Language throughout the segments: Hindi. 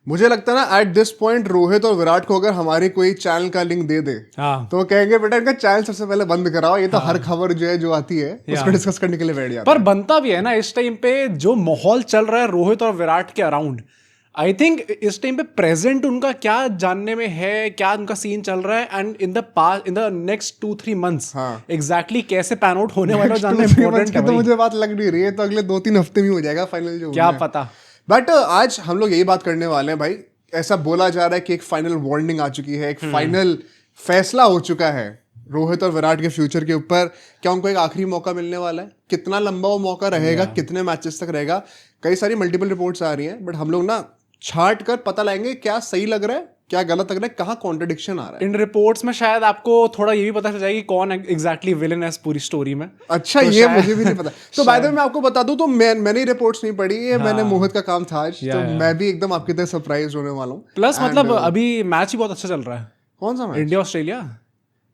मुझे लगता है ना एट दिस पॉइंट रोहित और विराट को अगर हमारी कोई चैनल का लिंक दे दे तो कहेंगे बेटा इनका चैनल सबसे पहले बंद कराओ, ये तो हर खबर जो है जो आती है उसको डिस्कस करने के लिए बैठ जाता पर बनता भी है ना इस टाइम पे जो माहौल चल रहा है रोहित और विराट के अराउंड। आई थिंक इस टाइम पे प्रेजेंट उनका क्या जानने में है, क्या उनका सीन चल रहा है, and in the next 2-3 months exactly कैसे पैन आउट होने वाला जानना इंपॉर्टेंट है। तो मुझे बात लग नहीं रही है, तो अगले 2-3 हफ्ते में हो जाएगा फाइनल जो क्या पता। बट आज हम लोग यही बात करने वाले हैं भाई, ऐसा बोला जा रहा है कि एक फाइनल वार्निंग आ चुकी है, एक फाइनल फैसला हो चुका है रोहित और विराट के फ्यूचर के ऊपर। क्या उनको एक आखिरी मौका मिलने वाला है? कितना लंबा वो मौका रहेगा, कितने मैचेस तक रहेगा? कई सारी मल्टीपल रिपोर्ट्स आ रही हैं, बट हम लोग ना छाट कर पता लगाएंगे क्या सही लग रहा है, क्या गलत लग रहा है, कहाँ कॉन्ट्रडिक्शन आ रहा है। इन रिपोर्ट्स में शायद आपको थोड़ा ये भी पता चल जाएगी कौन एग्जैक्टली विलेन है इस पूरी स्टोरी में। अच्छा, तो ये मुझे भी नहीं पता। तो बाय द वे मैं आपको बता दूं, तो मैंने रिपोर्ट्स नहीं पढ़ी है, मैंने मोहित का काम था आज, तो मैं भी एकदम आपकी तरह सरप्राइज होने वाला हूँ। प्लस मतलब अभी मैच ही बहुत अच्छा चल रहा है। कौन सा मैच? India Australia.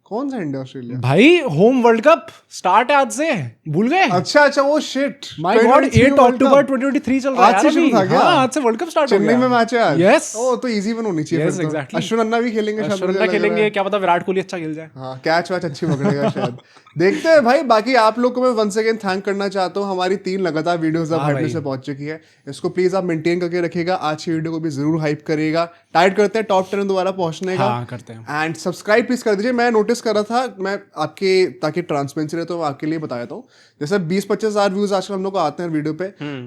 कौन सा इंडिया ऑस्ट्रेलिया? भाई होम वर्ल्ड कप स्टार्ट है आज से, भूल गए? अच्छा वो शिट, माय गॉड 8 अक्टूबर 2023 चल रहा है। आज से शुरू था क्या? हाँ, आज से वर्ल्ड कप स्टार्ट हो गया। चेन्नई में मैच है आज। यस। ओ तो इजी वन होनी चाहिए फिर तो। अश्विन अन्ना भी खेलेंगे, अश्विन अन्ना खेलेंगे, क्या पता विराट कोहली अच्छा खेल जाए। हाँ, कैच वैच अच्छी पकड़ेगा शायद। देखते हैं भाई। बाकी आप लोग को मैं वंस अगेन थैंक करना चाहता हूँ, हमारी 3 लगातार वीडियोस अब हेडने से पहुंच चुकी है। इसको प्लीज आप मेंटेन करके रखिएगा। आज की वीडियो को भी जरूर हाइप करिएगा। टाइट करते हैं टॉप 10 दोबारा पहुंचने का। हाँ, करते हैं। एंड सब्सक्राइब प्लीज कर दीजिए। मैं नोटिस कर रहा था, मैं आपके ताकि ट्रांसपेरेंसी रहे तो मैं आपके लिए बता देता हूँ, जैसे 20-25 हजार व्यूज आजकल हम लोग को आते हैं वीडियो पे,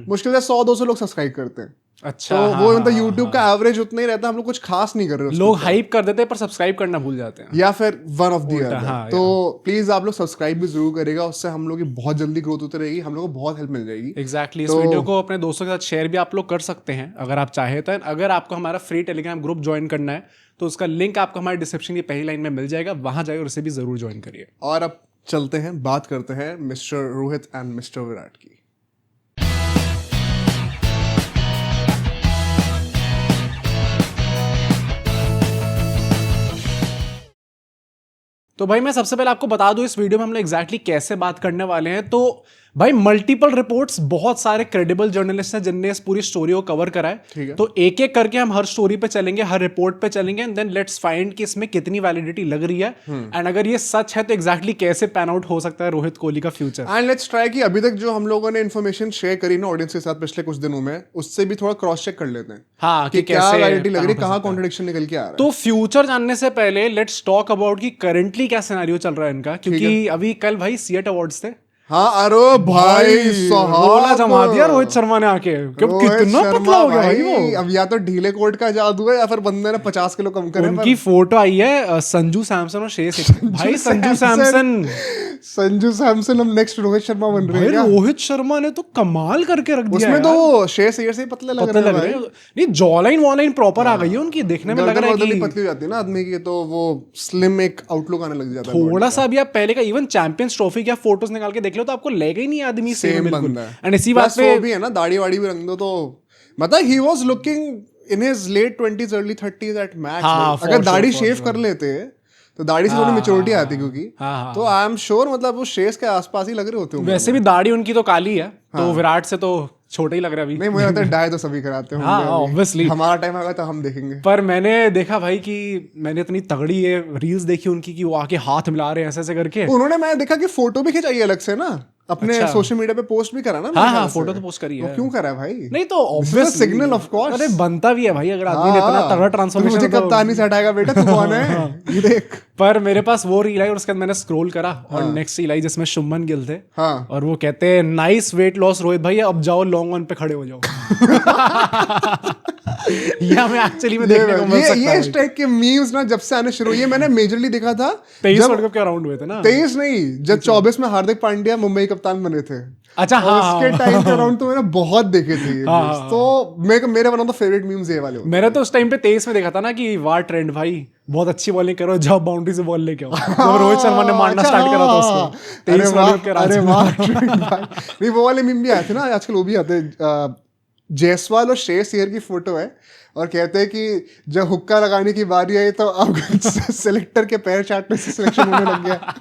मुश्किल से 100-200 लोग सब्सक्राइब करते हैं। अच्छा, तो वो मतलब यूट्यूब का एवरेज उतना ही रहता है, हम लोग कुछ खास नहीं कर रहे। लोग हाइप कर देते हैं पर सब्सक्राइब करना भूल जाते हैं, या फिर वन ऑफ दी अदर। तो प्लीज आप लोग सब्सक्राइब भी जरूर करेगा, उससे हम लोग की बहुत जल्दी ग्रोथ होती रहेगी, हम लोग को बहुत हेल्प मिल जाएगी। एग्जैक्टली। इस वीडियो को अपने दोस्तों के साथ शेयर भी आप लोग कर सकते हैं अगर आप चाहे तो। अगर आपको हमारा फ्री टेलीग्राम ग्रुप ज्वाइन करना है तो उसका लिंक आपको हमारे डिस्क्रिप्शन की पहली लाइन में मिल जाएगा, वहां जाइए और उसे भी जरूर ज्वाइन करिए। और अब चलते हैं, बात करते हैं mister Rohit and mister Virat की। तो भाई मैं सबसे पहले आपको बता दूं इस वीडियो में हम लोग एग्जैक्टली कैसे बात करने वाले हैं। तो भाई मल्टीपल रिपोर्ट्स, बहुत सारे क्रेडिबल जर्नलिस्ट हैं जिनने इस पूरी स्टोरी को कवर करा है। तो एक एक करके हम हर स्टोरी पे चलेंगे, हर रिपोर्ट पे चलेंगे, एंड देन लेट्स फाइंड कि इसमें कितनी वैलिडिटी लग रही है, एंड अगर ये सच है तो एग्जैक्टली कैसे पैन आउट हो सकता है रोहित कोहली का फ्यूचर। एंड लेट्स ट्राई कि अभी तक जो हम लोगों ने इन्फॉर्मेशन शेयर करी ना ऑडियंस के साथ पिछले कुछ दिनों में, उससे भी थोड़ा क्रॉस चेक कर लेते हैं। हाँ, कि क्या वैलिडिटी लग रही है, कहाँ कॉन्ट्रडिक्शन निकल के आ रहा है। तो फ्यूचर जानने से पहले लेट्स टॉक अबाउट कि करंटली क्या सिनेरियो चल रहा है इनका, क्योंकि अभी कल भाई सीएट अवार्ड्स थे। हाँ, अरे भाई रोला जमा दिया रोहित शर्मा ने आके। कितना पतला हो गया भाई वो। अब या तो ढीले कोट का जादू है या फिर बंदे ने 50 किलो कम करे। उनकी फोटो आई है संजू सैमसन और श्रेयस अय्यर। भाई संजू सैमसन हम नेक्स्ट रोहित शर्मा बन रहे हैं। रोहित शर्मा ने तो कमाल करके रख दिया। उसमें तो श्रेयस अय्यर से पतले लग रहे हैं। नहीं, जॉलाइन वॉलाइन प्रॉपर आ गई है उनकी, देखने में लग रहा है कि पतली हो जाती है ना आदमी की, तो वो स्लिम एक आउटलुक आने लग जाता है। थोड़ा सा भी आप पहले का इवन चैंपियंस ट्रॉफी के फोटोज निकाल के देख लो तो आपको लगेगा ही नहीं आदमी सेम बंदा है। एंड इसी बात पे वो भी है ना, दाढ़ी वाड़ी भी रंग दो तो मतलब ही was looking in his late 20s early 30s at max. अगर दाढ़ी शेव कर लेते तो दाढ़ी से थोड़ी मेच्योरिटी आती, क्योंकि तो आई एम श्योर मतलब वो शेष के आसपास ही लग रहे होते हैं। वैसे भी दाढ़ी उनकी तो काली है, तो विराट से तो छोटे ही लग रहा है अभी। नहीं, मुझे लगता है डाई तो सभी कराते हैं। हाँ, ऑब्वियसली हमारा टाइम आएगा तो हम देखेंगे। पर मैंने देखा भाई कि मैंने इतनी तगड़ी ये रील्स देखी उनकी कि वो आके हाथ मिला रहे हैं ऐसे ऐसे करके। उन्होंने, मैं देखा कि फोटो भी खिंचाई अलग से ना, अपने सोशल मीडिया पे पोस्ट भी करा ना। हाँ, फोटो तो पोस्ट करी है। क्यों करा है भाई? नहीं तो ऑब्वियस सिग्नल ऑफ कोर्स। अरे बनता भी है भाई, अगर आदमी ने इतना तगड़ा ट्रांसफॉर्मेशन। मुझे कप्तानी से हटाएगा बेटा, तू कौन है ये देख। पर मेरे पास वो रील आई और उसके बाद मैंने स्क्रॉल करा और नेक्स्ट रील आई जिसमें शुभमन गिल थे। और वो कहते हैं नाइस वेट लॉस रोहित भाई, अब जाओ लॉन्ग ऑन पे खड़े हो जाओ। या मैं एक्चुअली में देखने को मिल सकता है। ये इस टाइप के मीम्स ना जब से आने शुरू हुए, मैंने मेजरली देखा था 23 वर्ल्ड कप के अराउंड हुए थे ना। 23 नहीं, जब 24 में हार्दिक पांड्या मुंबई कप्तान बने थे। अच्छा, हाँ, उसके टाइम के अराउंड तो मैंने बहुत देखे थे। तो मेरे one of the favourite memes ये वाले। मैंने तो उस टाइम पे 23 में देखा था ना कि वाह ट्रेंड भाई, बहुत अच्छी बॉलिंग करो, जब बाउंड्री से बॉल लेके आओ। जब रोहित शर्मा ने मारना स्टार्ट करा था उसको 23 वर्ल्ड कप के अरे वाह ट्रेंड भाई। नहीं, वो वाले मीम भी आए थे ना आजकल, वो भी आते हैं। जायसवाल और श्रेयस अय्यर की फोटो है और कहते हैं कि जब हुक्का लगाने की बारी आई तो अब सिलेक्टर के पैर चाटने से सिलेक्शन होने लग गया।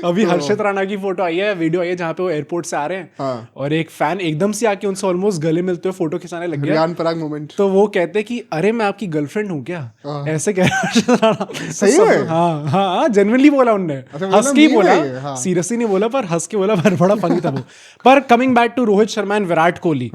अभी हर्षित राणा की फोटो आई है, वीडियो आई है जहाँ पे वो एयरपोर्ट से आ रहे हैं और एक फैन एकदम से आके उनसे ऑलमोस्ट गले मिलते हुए फोटो खिंचाने लग गया। रियान पराग मोमेंट। तो वो कहते कि अरे मैं आपकी गर्लफ्रेंड हूँ क्या, ऐसे कह रहा हर्षित राणा। सही में? हाँ हाँ, जेन्युइनली बोला उनने, हंस के ही बोला, सीरियसली नहीं बोला पर हंस के बोला, पर बड़ा फनी था वो। पर coming back to Rohit Sharma and Virat Kohli,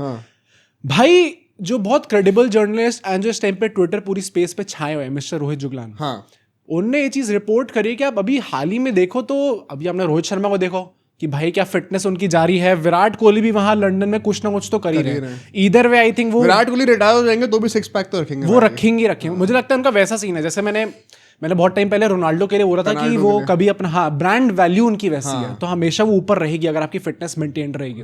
भाई जो बहुत क्रेडिबल जर्नलिस्ट एंड जो इस टाइम पे ट्विटर पूरी स्पेस पे छाए हुए हैं, मिस्टर रोहित जुगलान, उनने ये चीज रिपोर्ट करी कि आप अभी हाल ही में देखो तो अभी हमने रोहित शर्मा को देखो कि भाई क्या फिटनेस उनकी जारी है, विराट कोहली भी वहां लंदन में कुछ ना कुछ तो कर ही रहे हैं। ईदर वे आई थिंक वो विराट कोहली रिटायर हो जाएंगे तो भी सिक्स पैक तो रखेंगे, वो रखेंगे। मुझे लगता है उनका वैसा सीन है जैसे मैंने बहुत टाइम पहले रोनाल्डो के लिए बोला था कि वो कभी अपना ब्रांड वैल्यू उनकी वैसी है, तो हमेशा वो ऊपर रहेगी अगर आपकी फिटनेस मेंटेन रहेगी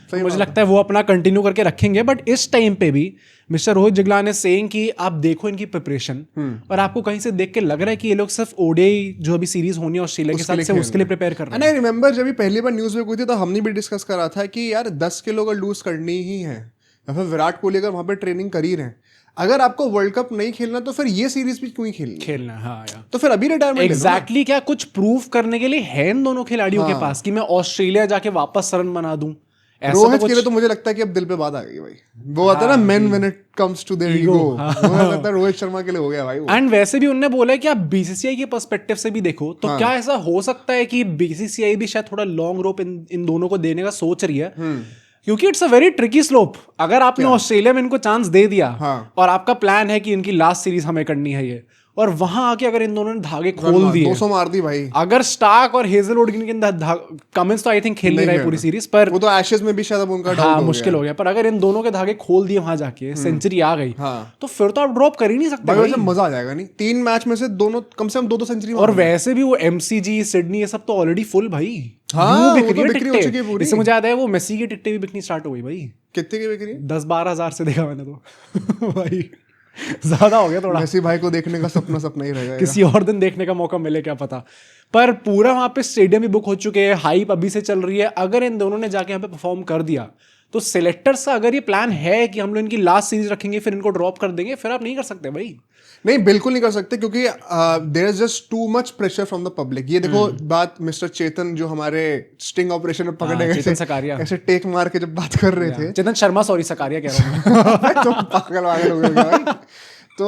तो मुझे लगता है वो अपना कंटिन्यू करके रखेंगे। बट इस टाइम पे भी mister Rohit Juglan is saying कि आप देखो इनकी प्रिपरेशन, और आपको कहीं से देख के लग रहा है कि ये लोग सिर्फ ओडीआई जो अभी सीरीज होनी है ऑस्ट्रेलिया के साथ से उसके लिए प्रिपेयर कर रहे हैं। आई रिमेंबर जब पहली बार न्यूज में हुई थी तो हमने भी डिस्कस करा था कि यार 10 किलो अगर लूज करनी ही है, या फिर विराट कोहली अगर वहां पे ट्रेनिंग कर ही रहे हैं, अगर आपको वर्ल्ड कप नहीं खेलना तो फिर ये सीरीज भी क्यों खेलना। हाँ यार, तो फिर अभी रिटायरमेंट एग्जैक्टली क्या कुछ प्रूव करने के लिए है इन दोनों खिलाड़ियों के पास कि मैं ऑस्ट्रेलिया जाके वापस रन बना दूं। रोहित के लिए तो मुझे लगता है कि अब दिल पे बात आ गई भाई, वो आता है ना man when it comes to their ego, मुझे लगता है रोहित शर्मा के लिए हो गया भाई वो। एंड वैसे भी उन्होंने बोला है कि आप बीसीसीआई के पर्सपेक्टिव से भी देखो तो क्या ऐसा हो सकता है कि बीसीसीआई भी शायद थोड़ा लॉन्ग रोप इन दोनों को देने का सोच रही है, क्योंकि it's a very tricky slope. अगर आपने ऑस्ट्रेलिया में इनको चांस दे दिया और आपका प्लान है कि इनकी लास्ट सीरीज हमें करनी है ये, और वहां आके अगर इन दोनों ने धागे खोल दिए, 200 मार दी भाई। अगर स्टार्क और हेजलवुड कमिंस तो आई थिंक खेल नहीं रहे पूरी सीरीज, पर वो तो एशेज में भी शायद अब उनका हाँ मुश्किल हो गया, पर अगर इन दोनों के धागे खोल दिए वहां जाके सेंचुरी आ गई तो फिर तो आप ड्रॉप कर ही नहीं सकते भाई। मजा आ जाएगा नहीं, 3 मैच में से दोनों कम से कम 2 सेंचुरी, और वैसे भी वो एमसीजी सिडनी ये सब तो ऑलरेडी फुल भाई। हाँ, वो तो बिक्री हो चुकी है पूरी। इससे मुझे याद है वो मेसी की टिकटें भी बिकनी स्टार्ट हो गई भाई। कितने की बिक्री? 10-12 हजार से देखा मैंने तो भाई ज्यादा हो गया थोड़ा। मेसी भाई को देखने का सपना ही रह जाएगा। किसी और दिन देखने का मौका मिले क्या पता। पर पूरा वहां पे स्टेडियम भी बुक हो चुके हैं, हाइप अभी से चल रही है। अगर इन दोनों ने जाके यहाँ पे परफॉर्म कर दिया तो सिलेक्टर्स का अगर ये प्लान है कि हम लोग इनकी लास्ट सीरीज रखेंगे फिर इनको ड्रॉप कर देंगे, फिर आप नहीं कर सकते भाई। नहीं, बिल्कुल नहीं कर सकते, क्योंकि there is just too much pressure from the public. ये देखो बात मिस्टर चेतन जो हमारे स्टिंग ऑपरेशन में पकड़े गए थे, ऐसे टेक मार के जब बात कर रहे थे, चेतन शर्मा, सॉरी सकारिया कह रहा हूँ। तुम पागल हो गए भाई। तो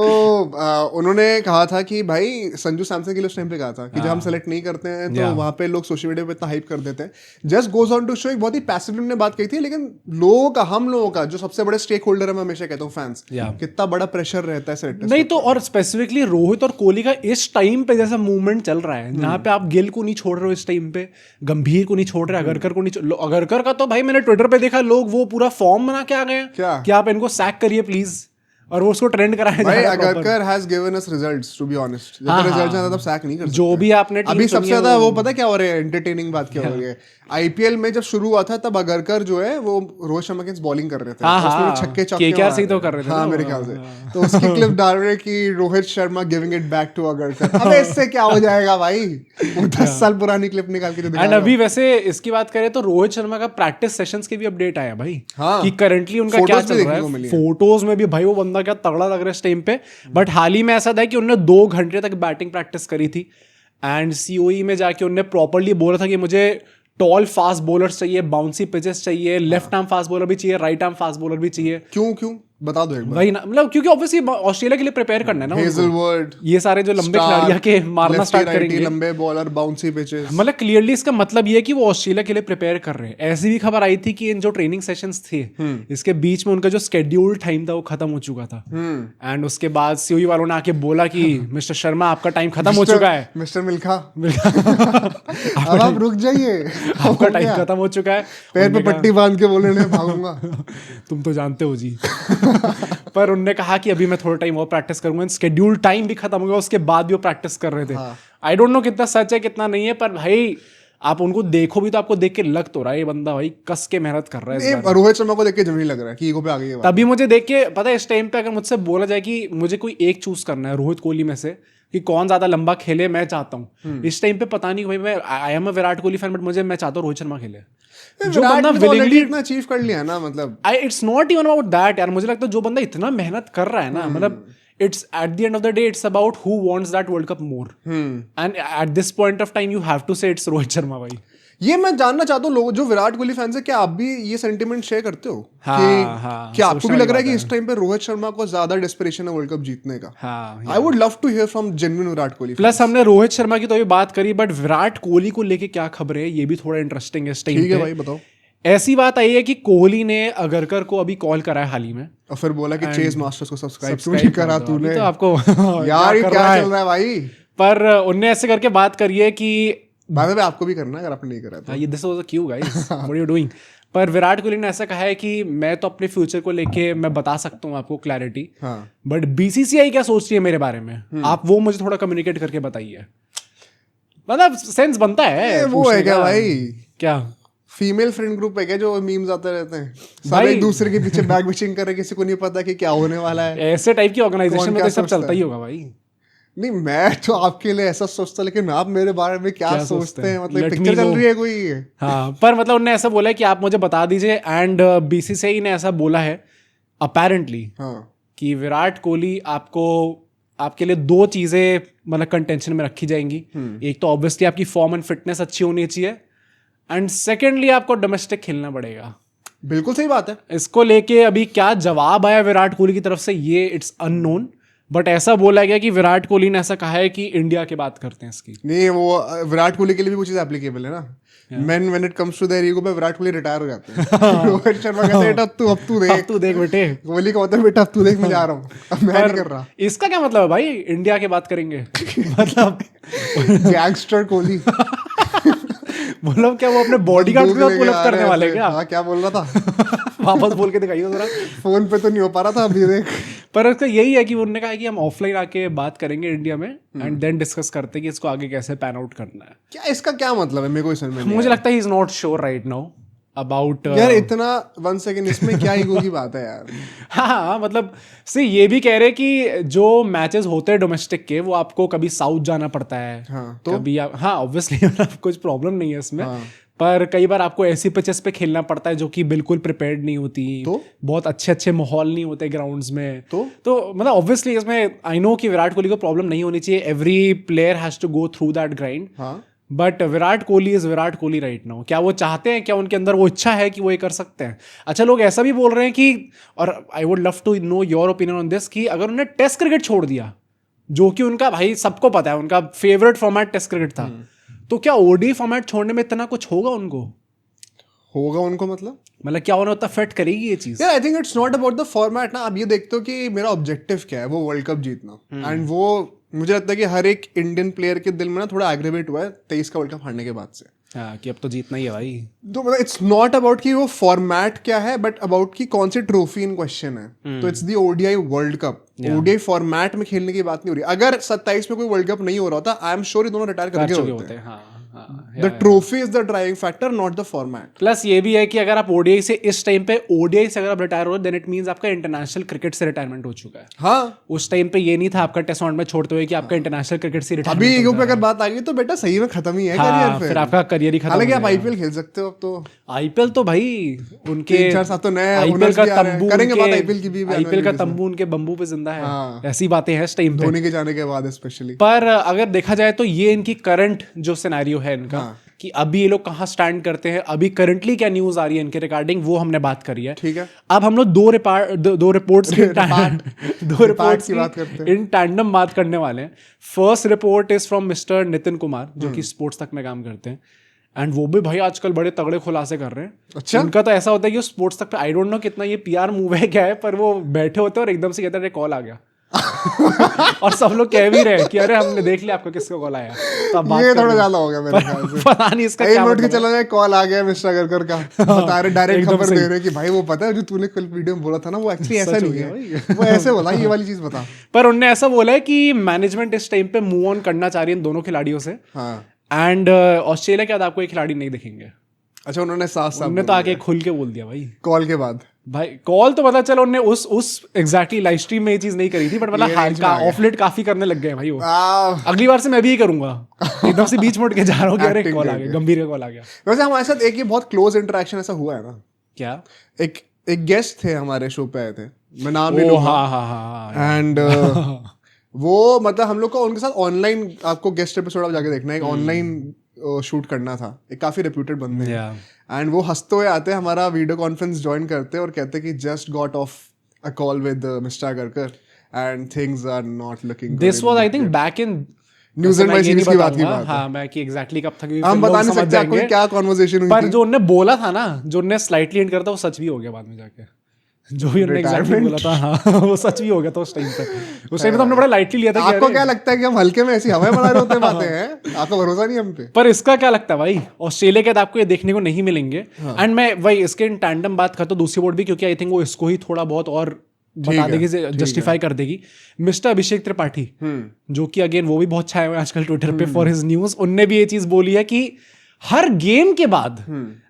उन्होंने कहा था कि भाई संजू सैमसन के लिए उस टाइम पे कहा था कि जब हम सेलेक्ट नहीं करते हैं तो वहां पे लोग सोशल मीडिया पे इतना हाइप कर देते हैं। Just goes on to show, एक बहुत ही पैसिव ने बात कही थी, लेकिन लोगों का, हम लोगों का जो सबसे बड़े स्टेक होल्डर है, मैं हमेशा कहता हूँ फैंस, कितना बड़ा प्रेशर रहता है सेलेक्टर्स नहीं तो। और स्पेसिफिकली रोहित और कोहली का इस टाइम पे जैसा मूवमेंट चल रहा है, जहाँ पे आप गिल को नहीं छोड़ रहे हो इस टाइम पे, गंभीर को नहीं छोड़ रहे, अगरकर को नहीं। अगरकर का तो भाई मैंने ट्विटर पे देखा, लोग वो पूरा फॉर्म बना के आ गए कि आप इनको सैक करिए प्लीज, और वो उसको ट्रेंड कराया भाई। Agarkar has given us results, to be honest. जब रिजल्ट्स आते तब सैक नहीं कर सकते। जो भी आपने अभी सबसे ज्यादा वो पता क्या हो रहा है, एंटरटेनिंग बात क्या हो रही है, आईपीएल में जब शुरू हुआ था तब अगरकर जो है वो रोहित शर्मा के बॉलिंग कर रहे थे, उसमें छक्के चौके केकेआर से तो कर रहे थे। हाँ मेरे ख्याल से। तो उसकी क्लिप डाल रहे कि Rohit Sharma giving it back to Agarkar. अबे इससे क्या हो जाएगा भाई, वो 10 साल पुरानी क्लिप निकाल के दिखा। एंड अभी वैसे इसकी बात करें तो रोहित शर्मा का प्रैक्टिस सेशंस के भी अपडेट आया भाई, कि करंटली उनका क्या चल रहा है। फोटोज में भी भाई वो बंदा क्या तगड़ा लग रहा है इस टाइम पे। बट हाल ही में ऐसा था कि उन्होंने 2 घंटे तक बैटिंग प्रैक्टिस करी थी, एंड सीओई में जाके उन्होंने प्रॉपर्ली बोला था कि मुझे टॉल फास्ट बॉलर्स चाहिए, बाउंसी पिचेस चाहिए, लेफ्ट आर्म फास्ट बॉलर भी चाहिए, राइट आर्म फास्ट बॉलर भी चाहिए। क्यों बता दो एक बार। वही ना, मतलब क्योंकि ऑब्वियसली ऑस्ट्रेलिया के लिए प्रिपेयर करना है ना, हेजलवुड, ये सारे जो लंबे खिलाड़ियां के मारना स्टार्ट करेंगे, लंबे बॉलर, बाउंसी पिचेस। मतलब क्लियरली इसका मतलब ये है कि वो ऑस्ट्रेलिया के लिए प्रिपेयर कर रहे हैं। ऐसी भी खबर आई थी कि इन जो ट्रेनिंग सेशंस थे इसके बीच में उनका जो शेड्यूल्ड टाइम था वो खत्म हो चुका था, एंड उसके बाद सीओई वालों ने आके बोला कि मिस्टर शर्मा आपका टाइम खत्म हो चुका है, मिस्टर मिल्खा अब आप रुक जाइए, आपका टाइम खत्म हो चुका है। पैर पे पट्टी बांध के बोले नहीं भागूंगा। तुम तो जानते हो जी। पर उन्होंने कहा कि अभी मैं थोड़ा टाइम और प्रैक्टिस करूंगा, शेड्यूल टाइम भी खत्म हो गया, उसके बाद भी वो प्रैक्टिस कर रहे थे। आई डोंट नो कितना सच है कितना नहीं है, पर भाई आप उनको देखो भी तो आपको देख के लग तो रहा है ये बंदा भाई कस के मेहनत कर रहा है। रोहित शर्मा को देख के जरूरी लग रहा है कि ईगो पे आ गई है। तभी मुझे देख के पता है, इस टाइम पे अगर मुझसे बोला जाए कि मुझे कोई एक चूज करना है रोहित कोहली में से कि कौन ज्यादा लंबा खेले, मैं चाहता हूँ इस टाइम पे, पता नहीं भाई, मैं I am a Virat Kohli fan, but मैं चाहता हूँ रोहित शर्मा खेले। जो बंदा विलिंगली इतना अचीव कर लिया ना, मतलब it's not even about that यार। मुझे लगता है जो बंदा इतना मेहनत कर रहा है ना, मतलब it's at the end of the day, it's about who wants that World Cup more. And at this point of time, you have to say it's Rohit Sharma bhai. ये मैं जानना चाहता हूँ लोग जो विराट कोहली फैंस है, क्या आप भी ये सेंटिमेंट शेयर करते हो हाँ, कि आपको भी लग रहा है कि इस टाइम पे रोहित शर्मा को ज्यादा डेस्परेशन है वर्ल्ड कप जीतने का? I would love to hear from genuine Virat Kohli. Plus हमने रोहित शर्मा की तो ये बात करी, बट विराट कोहली को लेके क्या खबर है ये भी थोड़ा इंटरेस्टिंग है इस टाइम पे। ठीक है भाई, बताओ। ऐसी बात आई है कि कोहली ने अगरकर को अभी कॉल करा है हाल ही में, और फिर बोला कि चेज मास्टर्स को सब्सक्राइब क्यों नहीं करा तूने? तो आपको यार ये क्या चल रहा है भाई? पर उनने ऐसे करके बात करी है कि बाद में आपको भी करना है अगर आपने नहीं करा तो। ये this was a cue guys, what are you doing? पर विराट कोहली ने ऐसा कहा है कि मैं तो अपने फ्यूचर को लेके मैं बता सकता हूँ आपको क्लैरिटी, बट बीसीसीआई क्या सोच रही है मेरे बारे में, आप वो मुझे थोड़ा कम्युनिकेट करके बताइए। मतलब सेंस बनता है वो है क्या भाई? क्या फीमेल फ्रेंड ग्रुप है क्या जो मीम्स आते रहते हैं, सब एक दूसरे के पीछे बैक विशिंग कर रहे, किसी को नहीं पता कि क्या होने वाला है? ऐसे टाइप की ऑर्गेनाइजेशन में तो सब चलता ही होगा भाई। नहीं, मैं तो आपके लिए ऐसा सोचता, लेकिन आप मेरे बारे में क्या सोचते हैं? मतलब पिक्चर चल रही है कोई? हाँ, पर मतलब उन्होंने ऐसा बोला है कि आप मुझे बता दीजिए, एंड बीसीसीआई ने ऐसा बोला है अपेरेंटली कि विराट कोहली आपके लिए 2 चीजें मतलब कंटेंशन में रखी जाएंगी। एक तो ऑब्वियसली आपकी फॉर्म एंड फिटनेस अच्छी होनी चाहिए, एंड सेकेंडली आपको डोमेस्टिक खेलना पड़ेगा। बिल्कुल सही बात है। इसको लेके अभी क्या जवाब आया विराट कोहली की तरफ से ये इट्स अननोन, बट ऐसा बोला गया कि विराट कोहली ने ऐसा कहा है कि इंडिया की बात करते हैं इसकी। नहीं, वो विराट कोहली के लिए भी वो चीज एप्लीकेबल है ना। Men when it comes to their ego पे विराट कोहली रिटायर हो जाते हैं। रोहित शर्मा कहते हैं अब तू देख बेटे। कोहली को होता है बेटा अब तू देख, मैं जा रहा हूँ, अब मैं नहीं कर रहा। इसका क्या मतलब है भाई, इंडिया की बात करेंगे? मतलब गैंगस्टर कोहली मतलब क्या वो अपने बॉडीगार्ड के साथ पुल अप करने वाले क्या? हाँ, क्या बोल रहा था? वापस बोल के दिखाइए जरा। फोन पे तो नहीं हो पा रहा था अभी, देख। पर उसका यही है कि उन्होंने कहा है कि हम ऑफलाइन आके बात करेंगे इंडिया में, एंड देन डिस्कस करते हैं कि इसको आगे कैसे पैन आउट करना है। क्या इसका क्या मतलब है? मेरे को समझ में नहीं। मुझे लगता है he is not sure right now about यार इतना 1 सेकंड इसमें क्या ईगो की बात है यार? हाँ, मतलब से ये भी कह रहे कि जो मैचेस होते हैं डोमेस्टिक के, वो आपको कभी साउथ जाना पड़ता है, तो कभी हाँ ऑब्वियसली कुछ प्रॉब्लम नहीं है इसमें, पर कई बार आपको ऐसी पिचेस पे खेलना पड़ता है जो कि बिल्कुल प्रिपेयर्ड नहीं होती, तो बहुत अच्छे माहौल नहीं होते ग्राउंड्स में, तो मतलब ऑब्वियसली इसमें आई नो कि विराट कोहली को प्रॉब्लम नहीं होनी चाहिए, every player has to go through that grind, but Virat Kohli is Virat Kohli right now. क्या वो चाहते हैं, क्या उनके अंदर वो इच्छा है कि वो ये कर सकते हैं? अच्छा, लोग ऐसा भी बोल रहे हैं कि, और I would love to know your opinion on this, कि अगर उन्हें टेस्ट क्रिकेट छोड़ दिया, जो कि उनका भाई सबको पता है उनका फेवरेट फॉर्मेट टेस्ट क्रिकेट था, तो क्या ओडी फॉर्मेट छोड़ने में इतना कुछ होगा उनको मतलब क्या उन्हें उतना फिट करेगी ये चीज? I think it's not about the format ना। आप ये देखते हो कि मेरा ऑब्जेक्टिव क्या है, वो वर्ल्ड कप जीतना, एंड वो मुझे लगता है कि हर एक इंडियन प्लेयर के दिल में ना थोड़ा एग्रीवेट हुआ है 23 का वर्ल्ड कप हारने के बाद से। हाँ, कि अब तो जीतना ही है भाई। तो मतलब इट्स नॉट अबाउट कि वो फॉर्मेट क्या है, बट अबाउट कि कौन सी ट्रॉफी इन क्वेश्चन है। तो it's the ODI world cup. ODI format में खेलने की बात नहीं हो रही। अगर 27 में कोई वर्ल्ड कप नहीं हो रहा था, आई एम श्योर ये दोनों रिटायर करके होते हैं। The trophy is the driving factor, not the format. Plus ये भी है कि अगर आप ओडीआई से इस टाइम पे ओडीआई से अगर आप रिटायर हो, देन इट मींस आपका इंटरनेशनल क्रिकेट से रिटायरमेंट हो चुका है। हाँ, उस टाइम पे ये नहीं था आपका टेस्ट में छोड़ते हुए कि आपका इंटरनेशनल क्रिकेट से रिटायरमेंट। अभी ईगो पे अगर बात आ गई तो बेटा सही में खत्म ही है करियर। फिर आपका करियर ही खत्म। हालांकि आप आईपीएल खेल सकते हो अब तो। आईपीएल तो भाई उनके 3-4 साल तो नए आईपीएल का तंबू, करेंगे बात आईपीएल की भी। आईपीएल का तंबू उनके बम्बू पे जिंदा है, ऐसी बातें हैं इस टाइम पे, धोनी के जाने के बाद स्पेशली। पर अगर देखा जाए तो ये इनकी करंट जो सिनेरियो है इनका, कि अभी ये लोग कहाँ स्टैंड करते हैं, अभी करंटली क्या न्यूज आ रही है इनके रिगार्डिंग, वो हमने बात करी है। ठीक है, अब हम लोग दो रिपोर्ट्स की बात करते हैं, इन टैंडम बात करने वाले हैं। First report is from mister Nitin Kumar, जो कि स्पोर्ट्स तक में काम करते हैं, एंड वो भी भाई आजकल बड़े तगड़े खुलासे कर रहे हैं। अच्छा, उनका तो ऐसा होता है कि वो स्पोर्ट्स तक पे, आई डोंट नो कितना ये पीआर मूव है क्या है, पर वो बैठे होते हैं और एकदम से कहते हैं कॉल आ गया और सब लोग कह भी रहे हैं कि अरे हमने देख लिया आपका किसका कॉल आया। तो अब ये थोड़ा ज्यादा हो गया मेरे ख्याल से। पता नहीं इसका क्या मतलब है। चला जाए कॉल आ गया मिस्टर अगरकर का, बता रहे डायरेक्ट खबर दे रहे कि भाई वो पता है जो तूने कल वीडियो में बोला था ना, वो एक्चुअली ऐसा नहीं है, वो ऐसे बोला, ये वाली चीज बता। पर उन्होंने ऐसा बोला है कि मैनेजमेंट इस टाइम पे मूव ऑन करना चाह रही है इन दोनों खिलाड़ियों से, एंड ऑस्ट्रेलिया के बाद आपको एक खिलाड़ी नहीं दिखेंगे। अच्छा, उन्होंने उन्होंने तो आके खुल के बोल दिया भाई कॉल के बाद। भाई कॉल तो पता चलो उन्होंने उस एग्जैक्टली लाइव स्ट्रीम में ये चीज नहीं करी थी, बट मतलब ऑफ लेट काफी करने लग गए भाई वो। अगली बार से मैं भी ही करूंगा, एकदम से बीच मोड़ के जा रहा हूँ, अरे कॉल आ गया, गंभीर का कॉल आ गया। वैसे हमारे साथ एक ये बहुत क्लोज इंटरेक्शन ऐसा हुआ है ना। क्या? एक गेस्ट थे हमारे शो पे आए थे, मैं नाम नहीं लूंगा। हाँ एंड वो मतलब हम लोग को उनके साथ ऑनलाइन, आपको गेस्ट एपिसोड आप जाके देखना है, एक ऑनलाइन शूट करना था, एक काफी रेप्यूटेड बंदे हैं, एंड वो हंसते हुए आते हैं, हमारा वीडियो कॉन्फ्रेंस ज्वाइन करते हैं और कहते हैं कि just got off a call with mister Agarkar and things are not looking. This was I think back in news and my series की बात हाँ, मैं कि एग्जैक्टली कब था, हम बता नहीं सकते आपको क्या कॉन्वर्सेशन हुई पर थी। जो उन्होंने बोला था ना, जो उन्होंने स्लाइटली एंड करता वो सच भी हो गया बाद में जाके, जो भी उन्होंने एग्जैक्टली बोला था, हाँ वो सच भी हो गया था उस टाइम पे। उस टाइम पे तो हमने बड़ा लाइटली लिया था कि आपको क्या लगता है कि हम हल्के में ऐसी हवाएं बना रहे होते बातें हैं? आपको भरोसा नहीं हम पे? पर इसका क्या लगता है भाई, ऑस्ट्रेलिया के बाद आपको ये देखने को नहीं मिलेंगे। एंड मैं वही इसके इन टैंडम बात करता हूँ दूसरी बोर्ड भी, क्योंकि आई थिंक वो इसको ही थोड़ा बहुत और बता देगी, जस्टिफाई कर देगी। मिस्टर अभिषेक त्रिपाठी, जो कि अगेन वो भी बहुत छाए हुए आजकल ट्विटर पे फॉर हिज न्यूज, उनने भी ये चीज बोली है कि हर गेम के बाद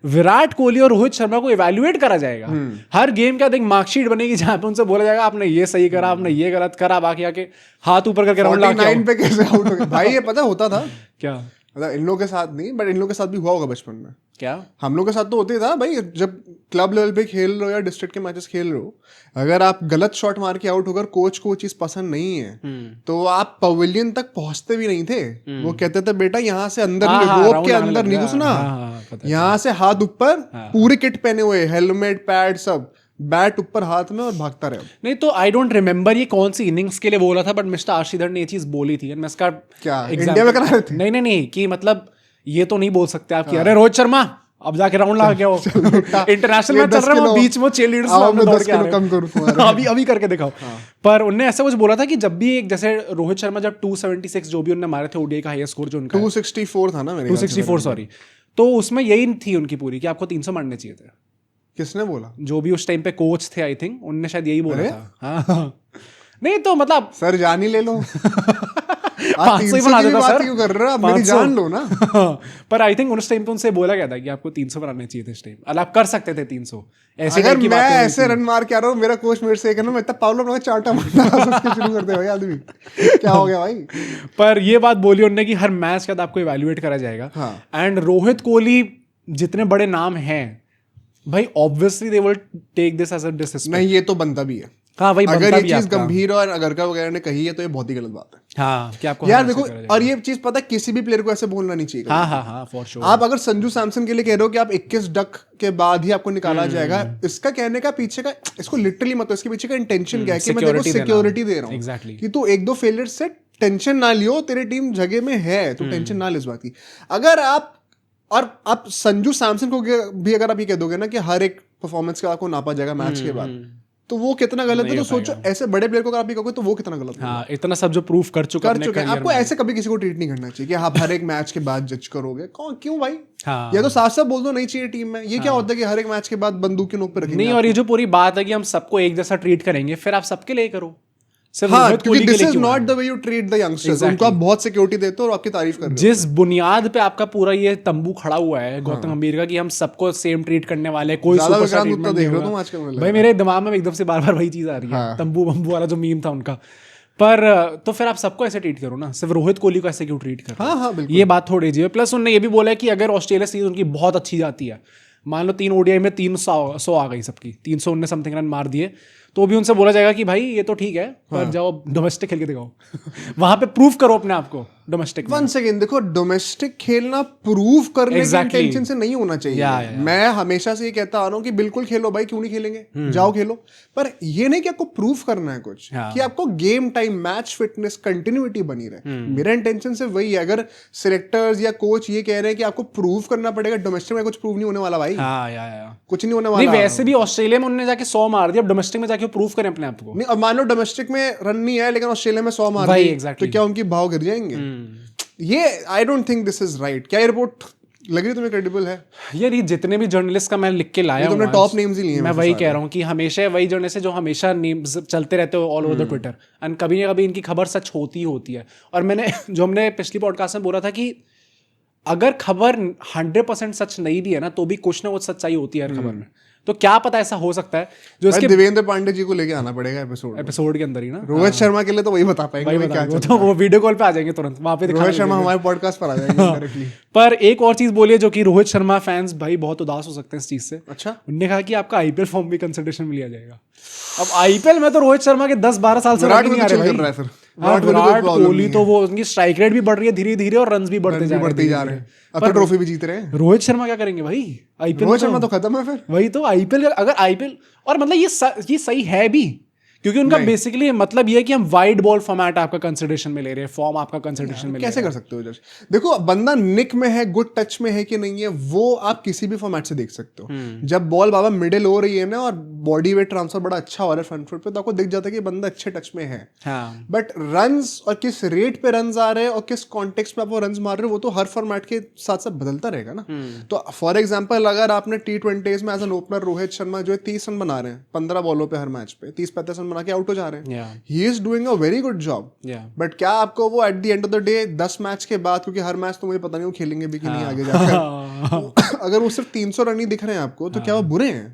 विराट कोहली और रोहित शर्मा को इवैल्यूएट करा जाएगा। हर गेम का एक मार्कशीट बनेगी जहां पे उनसे बोला जाएगा आपने ये सही करा, आपने ये गलत करा, बाकी आके हाथ ऊपर करके राउंड लाके 49 पे कैसे आउट हो गए भाई? ये पता होता था क्या? मतलब इन लोगों के साथ नहीं, बट इन लोगों के साथ भी हुआ होगा बचपन में। क्या हम लोग के साथ तो होते था भाई, जब क्लब लेवल पे खेल रहे हो या डिस्ट्रिक्ट के मैचेस खेल रहे हो, अगर आप गलत शॉट मार के आउट होकर कोच को चीज पसंद नहीं है तो आप पवेलियन तक पहुंचते भी नहीं थे। वो कहते थे बेटा यहाँ से अंदर रोप के अंदर नहीं घुसना, यहाँ से हाथ ऊपर, पूरी किट पहने हुए, हेलमेट पैड सब, बैट ऊपर हाथ में और भागता रहे। नहीं तो आई डोंट रिमेम्बर ये कौन सी इनिंग्स के लिए बोला था, बट मिस्टर आशीधर ने ये चीज बोली थी। मैं इसका क्या इंडिया में करा रहे थे? नहीं कि मतलब ये तो नहीं बोल सकते आप कि अरे रोहित शर्मा अब जाके राउंड लगा गया हो, इंटरनेशनल मैच चल रहा है, वो बीच में चीयर लीडर्स दौड़ के आ रहे हैं, अभी करके दिखाओ। पर उनने ऐसा कुछ बोला था कि जब भी एक जैसे रोहित शर्मा जब 276 जो भी उन्होंने मारे थे ओडीआई का हाईएस्ट स्कोर जो उनका 264 था ना, मेरे 264 सॉरी, तो उसमें यही थी उनकी पूरी कि आपको 300 मारने चाहिए थे। किसने बोला? जो भी उस टाइम पे कोच थे आई थिंक, उनने शायद यही बोला था। हाँ नहीं तो मतलब सर जान ही ले लो। 500 ही बना देता सर, क्यों कर रहे हो आप? मेरी जान लो ना। पर आई थिंक उस टाइम पे उनसे बोला गया था कि आपको 300 बनाने चाहिए थे इस टाइम, और आप कर सकते थे 300। ऐसे अगर मैं ऐसे रन मार के आ रहा हूँ, मेरा कोच मेरे से कहना मैं इतना पावलो ना चाटा मारना शुरू कर दे भाई आदमी, क्या हो गया भाई? पर ये बात बोली उन्होंने कि हर मैच के बाद आपको इवैल्यूएट करा जाएगा। एंड रोहित कोहली जितने बड़े नाम हैं भाई, obviously they will take this as a disrespect. नहीं ये तो बनता भी है। हाँ भाई, अगर ये चीज गंभीर और अगरकर वगैरह ने कही है तो ये बहुत ही गलत बात है। हाँ कि आपको यार देखो, और ये चीज पता है किसी भी प्लेयर को ऐसे बोलना नहीं चाहिए। हाँ फॉर श्योर। आप अगर संजू सैमसन के लिए कह रहे हो कि आप 21 डक के बाद ही आपको निकाला जाएगा, इसका कहने का पीछे का, इसको लिटरली मत, इसके पीछे का इंटेंशन क्या है कि मैं तेरे को सिक्योरिटी दे रहा हूँ कि तू 1-2 फेलियर से टेंशन ना लियो, तेरी टीम जगह में है, तो टेंशन ना ले इस बात की। अगर आप संजू सैमसन को भी अगर आप ये कह दोगे ना कि हर एक परफॉर्मेंस का आपको नापा जाएगा मैच के बाद, तो वो कितना गलत है। तो सोचो ऐसे बड़े प्लेयर को अगर आप ये कहोगे तो वो कितना गलत है। हाँ, इतना सब जो प्रूफ कर चुके हैं। आपको ऐसे कभी किसी को ट्रीट नहीं करना चाहिए कि आप हर एक मैच के बाद जज करोगे। क्यों भाई? हाँ। या तो साफ साफ बोल दो नहीं चाहिए टीम में। ये क्या होता है कि हर एक मैच के बाद बंदूक की नोक पे रखेंगे? नहीं, और ये जो पूरी बात है कि हम सबको एक जैसा ट्रीट करेंगे, फिर आप सबके लिए करो। हाँ, क्योंकि this is not the way you treat the youngsters. उनको आप बहुत सिक्योरिटी देते हो और आपकी तारीफ कर रहे हो। जिस बुनियाद पे आपका पूरा ये तंबू खड़ा हुआ है गौतम गंभीर का कि हम सबको सेम ट्रीट करने वाले, कोई सुपरस्टार ट्रीटमेंट नहीं होगा। भाई मेरे दिमाग में एकदम से बार-बार वही चीज आ रही है, तंबू बंबू वाला जो मीम था उनका। पर तो फिर आप सबको ऐसे ट्रीट करो ना, सिर्फ रोहित कोहली को ऐसे क्यों ट्रीट कर रहे हो? हाँ बिल्कुल, ये बात थोड़ी जी। प्लस उन्होंने ये भी बोला है कि अगर ऑस्ट्रेलिया सीरीज उनकी बहुत अच्छी जाती है, मान लो 3 ओडीआई में 300 आ गई सबकी, 319 समथिंग रन मार दिए, तो भी उनसे बोला जाएगा कि भाई ये तो ठीक है, पर जाओ डोमेस्टिक खेल के दिखाओ। वहां पे प्रूफ करो अपने आप को डोमेस्टिक। वन सेकेंड, देखो डोमेस्टिक खेलना प्रूव करने के इंटेंशन से नहीं होना चाहिए। मैं हमेशा से ये कहता आ रहा हूँ कि बिल्कुल खेलो भाई, क्यों नहीं खेलेंगे, जाओ खेलो, पर ये नहीं कि आपको प्रूफ करना है कुछ, कि आपको game time, match fitness, continuity बनी रहे। मेरा इंटेंशन से वही है। अगर सिलेक्टर्स या कोच ये कह रहे हैं कि आपको प्रूव करना पड़ेगा, डोमेस्टिक में कुछ प्रूव नहीं होने वाला भाई। कुछ नहीं होने वाला। वैसे भी ऑस्ट्रेलिया में उन्होंने जाके 100 मार दिया, अब डोमेस्टिक में जाके प्रूव करें अपने आप को। नहीं, अब मान लो डोमेस्टिक में रन नहीं है लेकिन ऑस्ट्रेलिया में 100 मार दिए, तो क्या उनकी भाव गिर जाएंगे? ये आई don't think this is right. क्या ये रिपोर्ट लग रही तुम्हें क्रेडिबल है? यार ये जितने भी जर्नलिस्ट का मैं लिख के लाया हूं, तुमने टॉप नेम्स ही लिए हैं। मैं वही कह रहा हूं कि हमेशा वही जर्नलिस्ट है जो हमेशा नेम्स चलते रहते हो all over the Twitter, and कभी ना कभी इनकी खबर सच होती है। और मैंने जो हमने पिछली पॉडकास्ट में बोला था कि अगर खबर 100% सच नहीं भी है ना, तो भी कुछ ना कुछ सच्चाई होती है हर खबर में। तो क्या पता ऐसा हो सकता है जो भाई इसके देवेंद्र पांडे जी को लेके आना पड़ेगा एपिसोड के अंदर ही ना। रोहित शर्मा के लिए तो वही बता पाएंगे भाई भाई बता क्या तो वो वीडियो कॉल पे आ जाएंगे तुरंत वहां पे रोहित शर्मा हमारे पॉडकास्ट पर आ जाएंगे डायरेक्टली। पर एक और चीज बोलिए जो कि रोहित शर्मा फैंस भाई बहुत उदास हो सकते हैं इस चीज से। अच्छा, उन्होंने कहा कि आपका आईपीएल फॉर्म भी कंसिडरेशन में लिया जाएगा। अब आईपीएल में तो रोहित शर्मा के 10-12 साल से विराट नहीं कोहली आ रहे चिल भाई। कर रहा है फिर। हाँ, विराट problem कोहली नहीं तो वो उनकी स्ट्राइक रेट भी बढ़ रही है धीरे धीरे और रन भी बढ़ते जा बढ़ते रहे हैं। अब तो ट्रॉफी भी जीत रहे हैं। रोहित शर्मा क्या करेंगे भाई आईपीएल? रोहित शर्मा तो खत्म है फिर। वही तो आईपीएल अगर आईपीएल और मतलब ये सही है भी, क्योंकि उनका बेसिकली मतलब ये है कि हम वाइड बॉल फॉर्मेट आपका कंसिडरेशन में ले रहे हैं, फॉर्म आपका कंसिडरेशन में कैसे कर सकते हो जज? देखो बंदा निक में है, गुड टच में है कि नहीं है, वो आप किसी भी फॉर्मेट से देख सकते हो। जब बॉल बाबा मिडिल हो रही है ना और बॉडी वेट ट्रांसफर बड़ा अच्छा हो रहा है फ्रंट फुट पे, तो आपको दिख जाता है कि बंदा अच्छे टच में है। हाँ। बट रन्स और किस रेट पे रन्स आ रहे हैं और किस कॉन्टेक्स्ट में आप वो रन्स मार रहे हो, वो तो हर फॉर्मेट के साथ साथ बदलता रहेगा ना। तो फॉर एग्जाम्पल अगर आपने T20s में as an opener Rohit Sharma जो है 30 रन बना रहे हैं 15 बॉलों पे हर मैच पे 30-35 रन बना के आउट हो जा रहे हैं, he is doing a very good job. But क्या आपको वो eight the end of the day 10 match के बाद, क्योंकि हर मैच तो मुझे पता नहीं वो खेलेंगे भी कि नहीं आगे जाकर, अगर वो सिर्फ 300 रन ही दिख रहे हैं आपको, तो क्या वो बुरे हैं?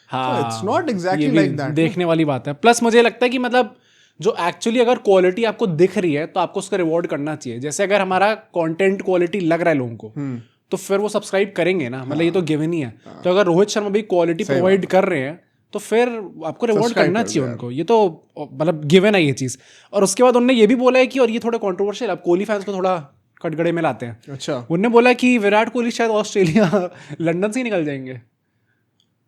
It's not exactly like that. देखने वाली बात है। प्लस मुझे लगता है कि मतलब जो एक्चुअली अगर क्वालिटी आपको दिख रही है तो आपको उसका रिवॉर्ड करना चाहिए। जैसे अगर हमारा कंटेंट क्वालिटी लग रहा है लोगों को तो फिर वो सब्सक्राइब करेंगे ना, मतलब ये तो गिवन ही है। तो अगर रोहित शर्मा भी क्वालिटी प्रोवाइड कर रहे हैं तो फिर आपको रिवॉर्ड करना चाहिए उनको, ये तो मतलब गिवन है ये चीज़। और उसके बाद उन्होंने ये भी बोला है कि, और ये थोड़ा कॉन्ट्रोवर्शियल, अब कोहली फैंस को थोड़ा कटगड़े में लाते हैं। अच्छा, उन्होंने बोला कि विराट कोहली शायद ऑस्ट्रेलिया लंदन से ही निकल जाएंगे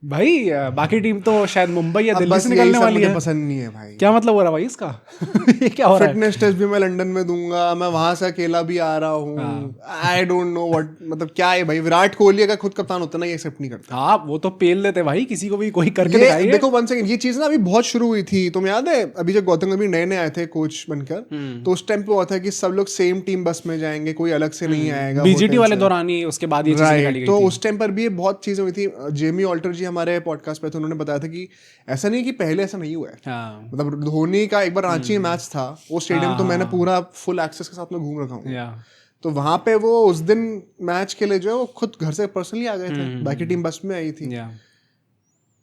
भाई, बाकी टीम तो शायद मुंबई या दिल्ली से निकलने वाली है। पसंद नहीं है भाई। क्या मतलब हो रहा है भाई इसका? ये क्या हो रहा है? फिटनेस टेस्ट भी मैं लंदन में दूंगा, मैं वहां से अकेला भी आ रहा हूँ। आई डोंट नो व्हाट, मतलब क्या है भाई। विराट कोहली अगर खुद कप्तान होता ना, ये एक्सेप्ट नहीं करता। हाँ, वो तो पेल देते भाई, किसी को भी कोई करके दिखाइए। देखो वन सेकंड, ये चीज ना अभी बहुत शुरू हुई थी, तुम्हें याद है अभी जब गौतम गंभीर नए नए आए थे कोच बनकर, तो उस टाइम पे हुआ था कि सब लोग सेम टीम बस में जाएंगे, कोई अलग से नहीं आएगा। बीजीटी वाले दौरान ही उसके बाद ये चीजें निकाली गई तो थी। उस टाइम पर भी ये बहुत चीजें हुई थी। जेमी ऑल्टर जी हमारे पॉडकास्ट पे थे, उन्होंने बताया था कि ऐसा नहीं कि पहले ऐसा नहीं हुआ है। हाँ। मतलब धोनी का एक बार रांची में मैच था, वो स्टेडियम तो मैंने पूरा फुल एक्सेस के साथ में घूम रखा हूँ। तो वहां पे वो उस दिन मैच के लिए जो है वो खुद घर से पर्सनली आ गए थे, बाकी टीम बस में आई थी।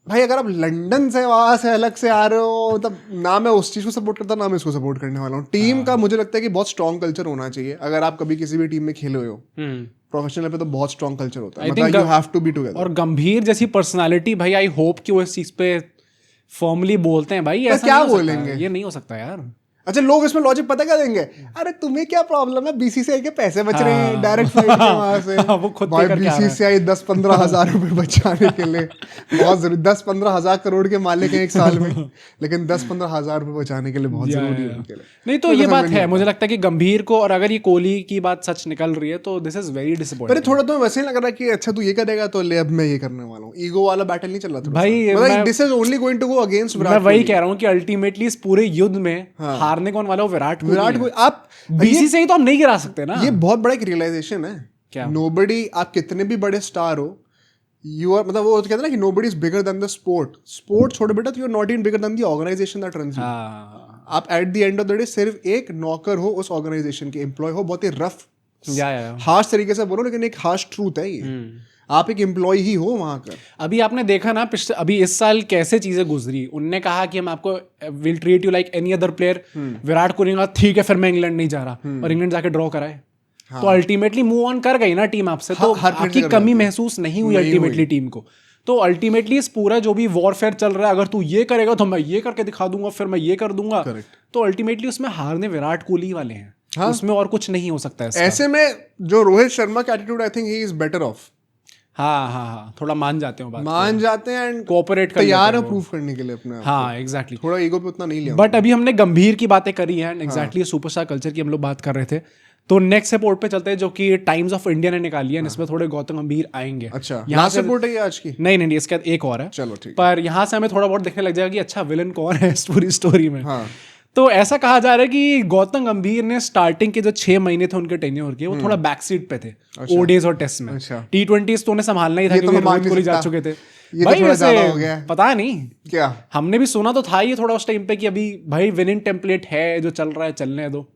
भाई अगर आप लंदन से वहां से अलग से आ रहे हो, तब ना मैं उस चीज को सपोर्ट करता ना मैं इसको सपोर्ट करने वाला हूँ। टीम का मुझे लगता है कि बहुत स्ट्रॉन्ग कल्चर होना चाहिए। अगर आप कभी किसी भी टीम में खेले हुए हो, प्रोफेशनल पे तो बहुत स्ट्रॉन्ग कल्चर होता है, मतलब you have to be together. और गंभीर जैसी पर्सनालिटी भाई, आई होप कि वो इस चीज पे फॉर्मली बोलते हैं भाई। ऐसा क्या नहीं हो बोलेंगे? सकता, ये नहीं हो सकता यार। अच्छा, लोग इसमें लॉजिक पता क्या देंगे, अरे तुम्हें क्या प्रॉब्लम है, बीसीसीआई के पैसे बच रहे हैं डायरेक्ट फ्लाइट के वहां से। वो खुद भाई बीसीसीआई 10-15 हजार रुपए बचाने के लिए बहुत जरूरी, 10-15 हजार करोड़ के मालिक हैं एक साल में, लेकिन 10-15 हजार रुपए बचाने के लिए बहुत जरूरी है उनके लिए। नहीं तो ये बात है, मुझे लगता है कि गंभीर को, और अगर ये कोहली की बात सच निकल रही है तो दिस इज वेरी डिसअपॉइंटिंग। अरे थोड़ा तो वैसे ही लग रहा है कि अच्छा तू ये करेगा तो ले, अब मैं ये करने वाला हूँ। ईगो वाला बैटल नहीं चल रहा था भाई, this is only going to go against Virat. मैं वही कह रहा हूँ कि अल्टीमेटली इस पूरे युद्ध में हारने कौन वाला हो विराट कोहली। आप बीसीसीआई तो हम नहीं गिरा सकते ना। ये बहुत बड़ा एक रियलाइजेशन है। क्या? नोबडी, आप कितने भी बड़े स्टार हो, यू आर, मतलब वो कहते हैं ना कि nobody is bigger than the sport छोड़ो बेटा, तो you are not even bigger than the organisation that runs you. आप at the end of the day सिर्फ एक नौकर हो उस ऑर्गेनाइजेशन के, एम्प्लॉय हो। बहुत ही रफ हार्श तरीके से बोलो, लेकिन एक हार्श ट्रूथ है ये। आप एक एम्प्लॉय ही हो वहां का। अभी आपने देखा ना अभी इस साल कैसे चीजें गुजरी। उनने कहा कि हम आपको will treat you like any other player. Virat Kohli ने कहा ठीक है फिर मैं इंग्लैंड नहीं जा रहा, और इंग्लैंड जाके ड्रॉ कराए। तो अल्टीमेटली मूव ऑन कर गई ना टीम आपसे, तो आपकी कमी महसूस नहीं हुई अल्टीमेटली टीम को। तो अल्टीमेटली इस पूरा जो भी वॉरफेयर चल रहा है, अगर तू ये करेगा तो मैं ये करके दिखा दूंगा, फिर मैं ये कर दूंगा, तो अल्टीमेटली उसमें हारने विराट कोहली वाले हैं। उसमें और कुछ नहीं हो सकता है। ऐसे में जो रोहित शर्मा का attitude, I think he is better of. हाँ, थोड़ा मान जाते हैं, मान जाते हैं एंड कोऑपरेट तैयार है प्रूफ करने के लिए अपने आप। हाँ एग्जैक्टली, थोड़ा ईगो पे उतना नहीं लिया। बट अभी हमने गंभीर की बातें करी हैं, एग्जैक्टली सुपरस्टार कल्चर की हम लोग बात कर रहे थे। तो नेक्स्ट रिपोर्ट पे चलते हैं जो कि टाइम्स ऑफ इंडिया ने निकाली है। इसमें थोड़े गौतम गंभीर आएंगे। अच्छा, यहाँ से रिपोर्ट है आज की? नहीं, इसके बाद एक और है। चलो ठीक। पर यहाँ से हमें थोड़ा बहुत देखने लग जाएगा कि अच्छा विलन कौन है इस पूरी स्टोरी में। हाँ। तो ऐसा कहा जा रहा है कि गौतम गंभीर ने स्टार्टिंग के जो 6 महीने थे उनके टेन्योर के, वो थोड़ा बैक सीट पे थे ओडीज और टेस्ट में। T20s तो उन्हें संभालना ही था क्योंकि विराट कोहली जा चुके थे। भाई वैसे पता नहीं क्या, हमने भी सुना तो था ये थोड़ा उस टाइम पे कि अभी भाई विनिंग टेम्पलेट है, जो चल रहा है चलने दो।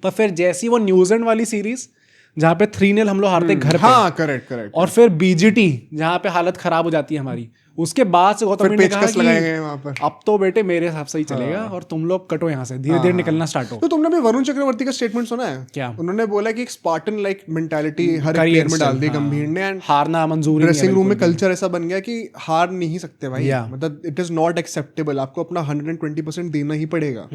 पर फिर जैसी वो न्यूजीलैंड वाली सीरीज जहाँ पे 3-0 हम लोग हारते घर पे, हाँ करेक्ट, और फिर बीजीटी जहाँ पे हालत खराब हो जाती है हमारी, उसके बाद से गौतम ने कहा पेचकस लगाए गए वहां पर। कि अब तो बेटे मेरे हिसाब से ही चलेगा और तुम लोग कटो यहाँ से, धीरे धीरे निकलना स्टार्ट हो। तो तुमने भी वरुण चक्रवर्ती का स्टेटमेंट सुना है? क्या? उन्होंने बोला कि एक स्पार्टन लाइक मेंटालिटी हर एक प्लेयर में डाल दी गंभीर ने, एंड हारना मंजूर ड्रेसिंग रूम में कल्चर ऐसा बन गया कि हार नहीं सकते भाई, मतलब इट इज नॉट एक्सेप्टेबल, आपको अपना 120% देना ही पड़ेगा।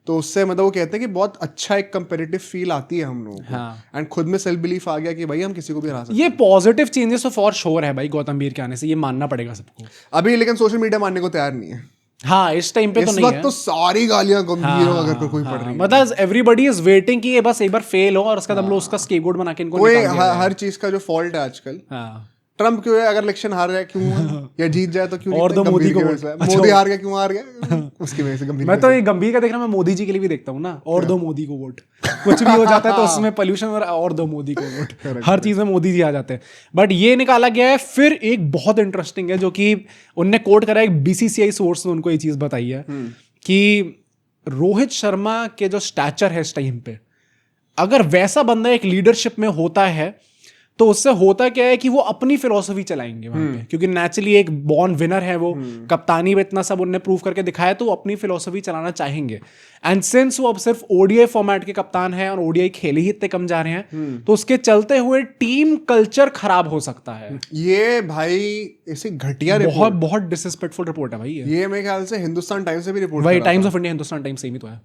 तो उससे मतलब वो कहते हैं कि बहुत अच्छा एक कंपेरेटिव फील आती है हम लोगों को, एंड खुद में सेल्फ बिलीफ आ गया कि भाई हम किसी को भी हरा सकते हैं। ये पॉजिटिव चेंजेस तो फॉर श्योर है भाई गौतम गंभीर के आने से, ये मानना पड़ेगा सबको अभी, लेकिन सोशल मीडिया मानने को तैयार नहीं है। हाँ, इस टाइम पे तो इस नहीं वक्त है। तो सारी गालियां गंभीर हो अगर कोई पड़ रही है, मतलब एवरीबॉडी इज वेटिंग कि ये बस एक बार फेल हो और उसका हम लोग उसका स्केपगोट बना के इनको कोई निकाल दिया हर चीज का जो फॉल्ट है आजकल, हाँ। ट्रम्प क्यों है, अगर इलेक्शन हार गया क्यों हुआ? या जीत जाए तो क्यों? और दो मोदी को वोट। मोदी हार गया क्यों हार गया? उसकी वजह से गंभीर। मैं तो ये गंभीर का देख रहा, मैं मोदी जी के लिए भी देखता हूँ ना, और दो मोदी को वोट। कुछ भी हो जाता है तो उसमें पोल्यूशन और दो मोदी को वोट, हर चीज में मोदी जी आ जाते हैं। बट ये निकाला गया है। फिर एक बहुत इंटरेस्टिंग है जो कि उनने कोट करा है, एक बीसीसीआई सोर्स ने उनको ये चीज बताई है कि रोहित शर्मा के जो स्टैचर है इस टाइम पे, अगर वैसा बंदा एक लीडरशिप में होता है तो उससे होता क्या है कि वो अपनी फिलॉसफी चलाएंगे वहां पे, क्योंकि नेचुरली एक बॉर्न विनर है वो, कप्तानी में इतना सब उन्होंने प्रूव करके दिखाया, तो वो अपनी फिलॉसफी चलाना चाहेंगे। एंड सिंस वो अब सिर्फ ओडीआई फॉर्मेट के कप्तान है और ओडीआई खेले ही इतने कम जा रहे हैं, तो उसके चलते हुए टीम कल्चर खराब हो सकता है। ये भाई ऐसी घटिया बहुत बहुत डिसरिस्पेक्टफुल रिपोर्ट है भाई ये मेरे ख्याल से हिंदुस्तान टाइम्स से भी रिपोर्ट भाई, Times of India Hindustan Times same ही तो है।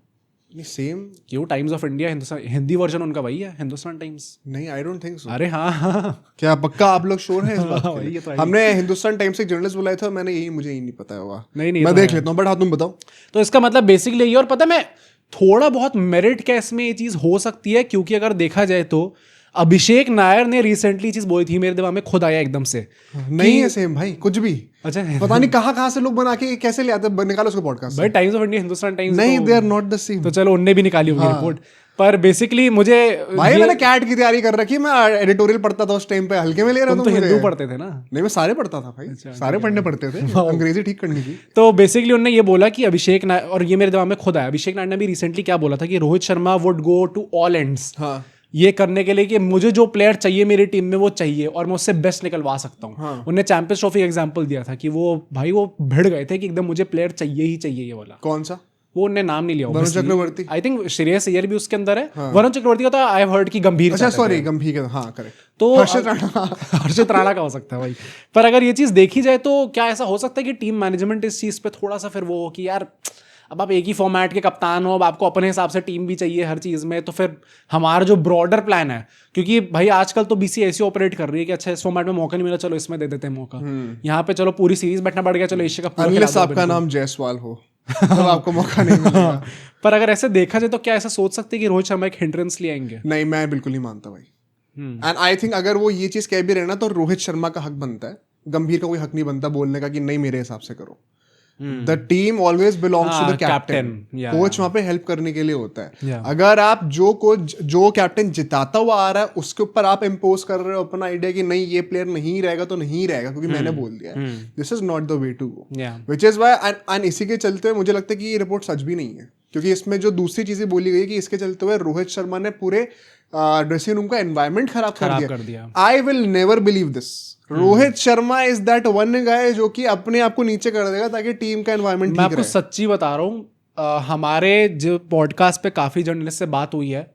सेम क्यों? Times of India Hindustan, Hindi version उनका वही है, हिंदुस्तान टाइम्स। नहीं, आई डोंट थिंक सो। अरे हाँ, क्या पक्का आप लोग श्योर हैं इस बात हाँ, के? ये तो है। हमने हिंदुस्तान टाइम्स से जर्नलिस्ट बुलाया था, मैंने यही, मुझे यही नहीं पता होगा। नहीं मैं देख लेता हूँ, बट हाँ तुम बताओ। तो इसका मतलब बेसिकली ये, और पता है मैं थोड़ा बहुत मेरिट का इसमें ये चीज हो सकती है, क्योंकि अगर देखा जाए तो अभिषेक नायर ने रिसेंटली चीज बोली थी, मेरे दिमाग में खुद आया एकदम से। नहीं है सेम भाई, कुछ भी। अच्छा, पता नहीं कहाँ से लोग बना के कैसे ले आते, निकालो उसको पॉडकास्ट। भाई Times of India Hindustan Times नहीं, they are not the same. तो चलो उनने भी निकाली होगी रिपोर्ट, पर बेसिकली मुझे भाई मैंने कैट की तैयारी कर रखी, मैं एडिटोरियल पढ़ता था उस टाइम पे, हल्के में ले रहा था। तो हिंदू पढ़ते थे ना? नहीं, मैं सारे पढ़ता था भाई, सारे पढ़ने पड़ते थे, अंग्रेजी ठीक करनी थी। तो बेसिकली उन्होंने ये बोला कि अभिषेक नायर, और ये मेरे दिमाग में खुद आया, अभिषेक नायर ने भी रिसेंटली क्या बोला था कि Rohit Sharma would go to all ends, ये करने के लिए कि मुझे जो प्लेयर चाहिए मेरी टीम में वो चाहिए और मैं उससे बेस्ट निकलवा सकता हूँ। उन्होंने चैंपियंस ट्रॉफी एग्जांपल दिया था कि वो भाई वो भिड़ गए थे कि एकदम मुझे प्लेयर चाहिए ही चाहिए ये वाला। कौन सा? वो उन्होंने नाम नहीं लिया, वरुण चक्रवर्ती। आई थिंक श्रेयस अय्यर भी उसके अंदर है। वरुण चक्रवर्ती का तो आई हैव हर्ड कि गंभीर, अच्छा सॉरी गंभीर, हाँ करेक्ट। तो हर्षित राणा का हो सकता है भाई। पर अगर ये चीज देखी जाए तो क्या ऐसा हो सकता है कि टीम मैनेजमेंट इस चीज पे थोड़ा सा फिर वो हो कि यार अब आप एक ही फॉर्मेट के कप्तान हो, अब आपको अपने हिसाब से टीम भी चाहिए हर चीज में, तो फिर हमारा जो ब्रॉडर प्लान है, क्योंकि भाई आजकल तो बीसी ऐसी ऑपरेट कर रही है कि अच्छा इस फॉर्मेट में मौका नहीं मिला, चलो इसमें दे देते हैं मौका, यहाँ पे चलो पूरी सीरीज बैठना पड़ गया, चलो एशिया कप अनलेस आपका नाम जायसवाल हो तो आपको मौका नहीं मिलेगा। पर अगर ऐसे देखा जाए तो क्या ऐसा सोच सकते हैं कि रोहित शर्मा एक हिंड्रेंस ले आएंगे? नहीं, मैं बिल्कुल नहीं मानता भाई। एंड आई थिंक अगर वो ये चीज कह भी रहे ना तो रोहित शर्मा का हक बनता है, गंभीर का कोई हक नहीं बनता बोलने का कि नहीं मेरे हिसाब से करो। The team always belongs to the captain. Coach वहां पे हेल्प करने के लिए होता है। अगर आप जो कैप्टन जिताता हुआ आ रहा है उसके ऊपर आप इम्पोज कर रहे हो अपना आइडिया कि नहीं ये प्लेयर नहीं रहेगा तो नहीं रहेगा क्योंकि मैंने बोल दिया, this is not the way to go, which is why. And इसी के चलते हुए मुझे लगता है कि ये रिपोर्ट सच भी नहीं है, क्योंकि इसमें जो दूसरी चीजें बोली गई कि इसके चलते हुए रोहित शर्मा ने पूरे ड्रेसिंग रूम का एनवायरमेंट खराब कर दिया। I will never believe this. Rohit Sharma is that one guy जो कि अपने आप को नीचे कर देगा ताकि टीम का एनवायरनमेंट ठीक रहे। मैं आपको सच्ची बता रहा हूँ, हमारे जो पॉडकास्ट पे काफी जर्नलिस्ट से बात हुई है,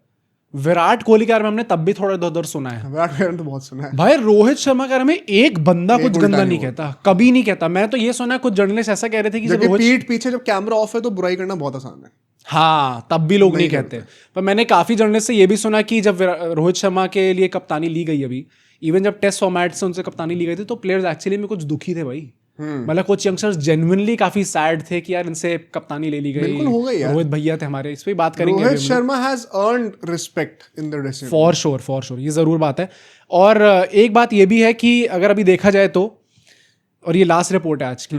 विराट कोहली के बारे में हमने तब भी थोड़ा इधर सुना है, विराट कोहली तो बहुत सुना है भाई। रोहित शर्मा के बारे में एक बंदा कुछ गंदा नहीं कहता, कभी नहीं कहता। मैं तो ये सुना है कुछ जर्नलिस्ट ऐसा कह रहे थे कि पीठ पीछे जब कैमरा ऑफ है तो बुराई करना बहुत आसान है। हाँ, तब भी लोग नहीं कहते। पर मैंने काफी जर्नलिस्ट से ये भी सुना कि जब रोहित शर्मा के लिए कप्तानी ली गई, अभी इवन जब टेस्ट फॉर्मेट से उनसे कप्तानी ली गई थी, तो प्लेयर्स एक्चुअली में कुछ दुखी थे भाई। मतलब कुछ यंगस्टर्स जेन्युइनली काफी सैड थे कि यार इनसे कप्तानी ले ली गई। बिल्कुल हो गई यार। रोहित भैया थे हमारे, इस पे बात करेंगे। Rohit Sharma has earned respect in the dressing room. For sure, ये जरूर बात है। और एक बात ये भी है कि अगर अभी देखा जाए तो, और ये लास्ट रिपोर्ट है आज की,